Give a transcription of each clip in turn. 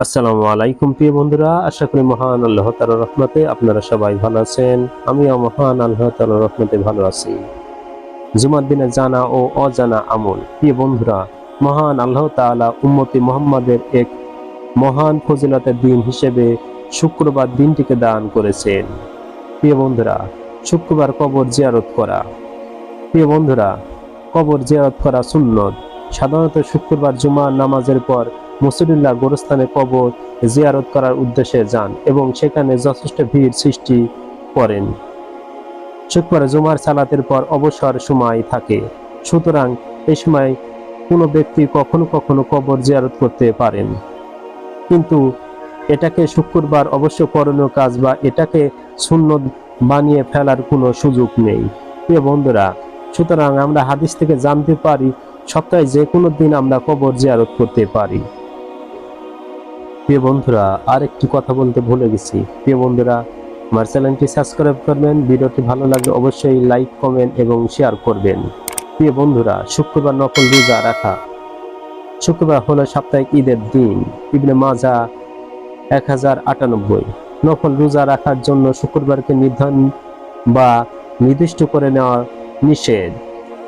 আসসালামু আলাইকুম প্রিয় বন্ধুরা, আশা করি মহান আল্লাহ তাআলার রহমতে আপনারা সবাই ভালো আছেন। আমিও মহান আল্লাহ তাআলার রহমতে ভালো আছি। জুমার দিনে জানা ও অজানা আমল। প্রিয় বন্ধুরা, মহান আল্লাহ তাআলা উম্মতি মুহাম্মাদের এক মহান ফজিলতের দিন হিসেবে শুক্রবার দিনটিকে দান করেছেন। প্রিয় বন্ধুরা, শুক্রবার কবর জিয়ারত করা। প্রিয় বন্ধুরা, কবর জিয়ারত করা সুন্নত। সাধারণত শুক্রবার জুমার নামাজের পর মুসল্লিরা গোরস্থানে কবর জিয়ারত করার উদ্দেশ্যে যান এবং সেখানে যথেষ্ট ভিড় সৃষ্টি করেন। শুক্রবার জুমার সালাতের পর অবসর সময় থাকে, সুতরাং এই সময় কোনো ব্যক্তি কখনো কখনো কবর জিয়ারত করতে পারেন, কিন্তু এটাকে শুক্রবার অবশ্য করণীয় কাজ বা এটাকে সুন্নত বানিয়ে ফেলার কোনো সুযোগ নেই। প্রিয় বন্ধুরা, সুতরাং আমরা হাদিস থেকে জানতে পারি সপ্তাহে যে কোনো দিন আমরা কবর জিয়ারত করতে পারি। প্রিয় বন্ধুরা, আরেকটি কথা বলতে ভুলে গেছি। প্রিয় বন্ধুরা, আমার চ্যানেলটি সাবস্ক্রাইব করবেন, ভিডিওটি ভালো লাগলে অবশ্যই লাইক, কমেন্ট এবং শেয়ার করবেন। প্রিয় বন্ধুরা, শুক্রবার নফল রোজা রাখা। শুক্রবার হলো সাপ্তাহিক ঈদের দিন। ইবনে মাজাহ 1098। নফল রোজা রাখার জন্য শুক্রবারকে নির্ধারণ বা নির্দিষ্ট করে নেওয়া নিষেধ।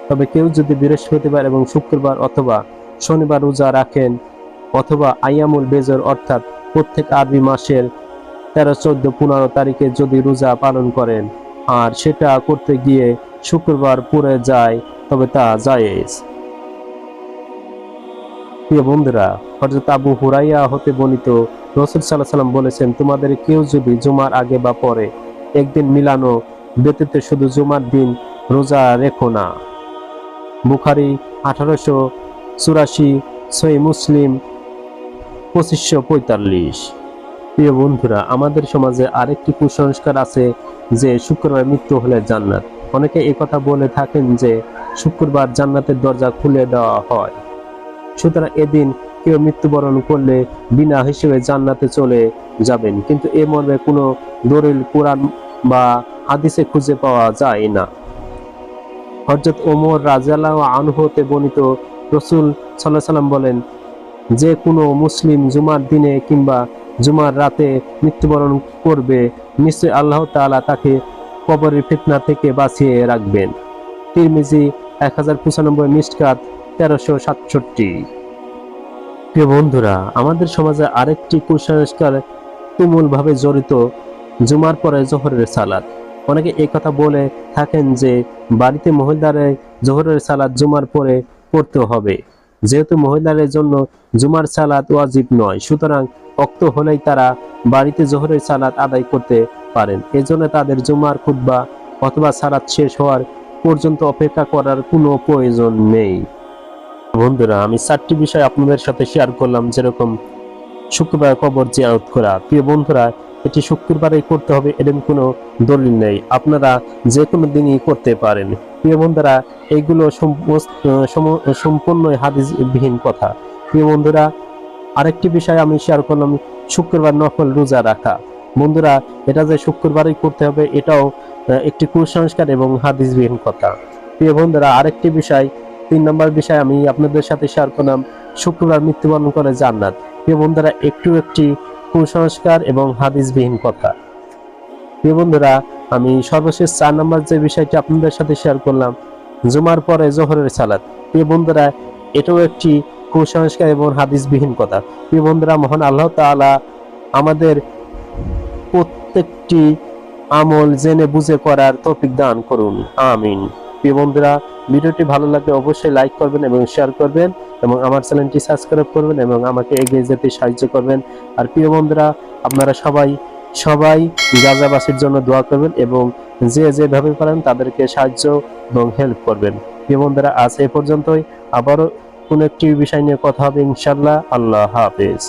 তবে কেউ যদি বৃহস্পতিবার এবং শুক্রবার অথবা শনিবার রোজা রাখেন অথবা আইয়ামুল বেজর অর্থাৎ প্রত্যেক আরবি মাসের 13, 14, 15 তারিখে যদি রোজা পালন করেন আর সেটা করতে গিয়ে শুক্রবার পড়ে যায় তবে তা জায়েজ। প্রিয় বন্ধুরা, হযরত আবু হুরায়রা হতে বর্ণিত, রাসূল সাল্লাল্লাহু আলাইহি ওয়াসাল্লাম বলেছেন, তোমাদের কেউ যদি জুমার আগে বা পরে একদিন মিলানো ব্যতীত শুধু জুমার দিন রোজা রেখো না। বুখারী 1884, সহিহ মুসলিম 2545। প্রিয় বন্ধুরা, আমাদের সমাজে আরেকটি কুসংস্কার আছে যে শুক্রবার মৃত্যু হলে জান্নাত। অনেকে এই কথা বলে থাকেন যে শুক্রবার জান্নাতের দরজা খুলে দেওয়া হয়, সুতরাং এদিন কেউ মৃত্যুবরণ করলে বিনা হিসেবে জান্নাতে চলে যাবেন, কিন্তু এ মর্মে কোনো দলিল কোরআন বা হাদিসে খুঁজে পাওয়া যায় না। হযরত ওমর রাদিয়াল্লাহু আনহু হতে বর্ণিত, রাসূল সাল্লাল্লাহু আলাইহি ওয়াসাল্লাম বলেন, যে কোনো মুসলিম জুমার দিনে কিংবা জুমার রাতে মৃত্যুবরণ করবে, নিশ্চয়ই আল্লাহ তাআলা তাকে কবরের ফিতনা থেকে বাঁচিয়ে রাখবেন। তিরমিজি 1095, মিশকাত 1367। প্রিয় বন্ধুরা, আমাদের সমাজে আরেকটি কুসংস্কার তুমুলভাবে জড়িত জুমার পরে জোহরের সালাত। অনেকে এই কথা বলে থাকেন যে বাড়িতে মহিলাদের জোহরের সালাত জুমার পরে পড়তে হবে, যেহেতু মহিলাদের জন্য জুমার সালাত ওয়াজিব নয়, সুতরাং ওয়াক্ত হলেই তারা বাড়িতে জোহরের সালাত আদায় করতে পারেন। এজন্য তাদের জুমার খুতবা অথবা সালাত শেষ হওয়ার পর্যন্ত অপেক্ষা করার কোনো প্রয়োজন নেই। বন্ধুরা, আমি 4টি বিষয় আপনাদের সাথে শেয়ার করলাম, যেরকম শুক্রবার কবর জিয়ারত করা। প্রিয় বন্ধুরা, এটি শুক্রবারেই করতে হবে এরকম কোনো দলিল নেই, আপনারা যে কোনো দিনই করতে পারেন। প্রিয় বন্ধুরা, এইগুলো সম্পূর্ণ হাদিসবিহীন কথা। প্রিয় বন্ধুরা, আরেকটি বিষয় আমি শেয়ার করলাম, শুক্রবার নফল রোজা রাখা। বন্ধুরা, এটা যে শুক্রবারই করতে হবে এটাও একটি কুসংস্কার এবং হাদিসবিহীন কথা। প্রিয় বন্ধুরা, আরেকটি বিষয়, 3 নম্বর বিষয় আমি আপনাদের সাথে শেয়ার করলাম, শুক্রবার মৃত্যুবরণ করে জান্নাত। প্রিয় বন্ধুরা, একটি কুসংস্কার এবং হাদিসবিহীন কথা। প্রিয় বন্ধুরা, আমি সর্বশেষ 4 নম্বর যে বিষয়টি আপনাদের সাথে শেয়ার করলাম, জুমার পরে জোহরের সালাত। প্রিয় বন্ধুরা, এটাও একটি কুসংস্কার এবং হাদিসবিহীন কথা। প্রিয় বন্ধুরা, মহান আল্লাহ তাআলা আমাদের প্রত্যেকটি আমল জেনে বুঝে করার তৌফিক দান করুন, আমিন। প্রিয় বন্ধুরা, ভিডিওটি ভালো লাগলে অবশ্যই লাইক করবেন এবং শেয়ার করবেন এবং আমার চ্যানেলটি সাবস্ক্রাইব করবেন এবং আমাকে এগিয়ে যেতে সাহায্য করবেন। আর প্রিয় বন্ধুরা, আপনারা সবাই গাজাবাসীর জন্য দোয়া করবেন এবং যে যেভাবে পারেন তাদেরকে সাহায্য এবং হেল্প করবেন। প্রিয় বন্ধুরা, আজ এ পর্যন্তই, আবারও কোনো একটি বিষয় নিয়ে কথা হবে ইনশাআল্লাহ। আল্লাহ হাফেজ।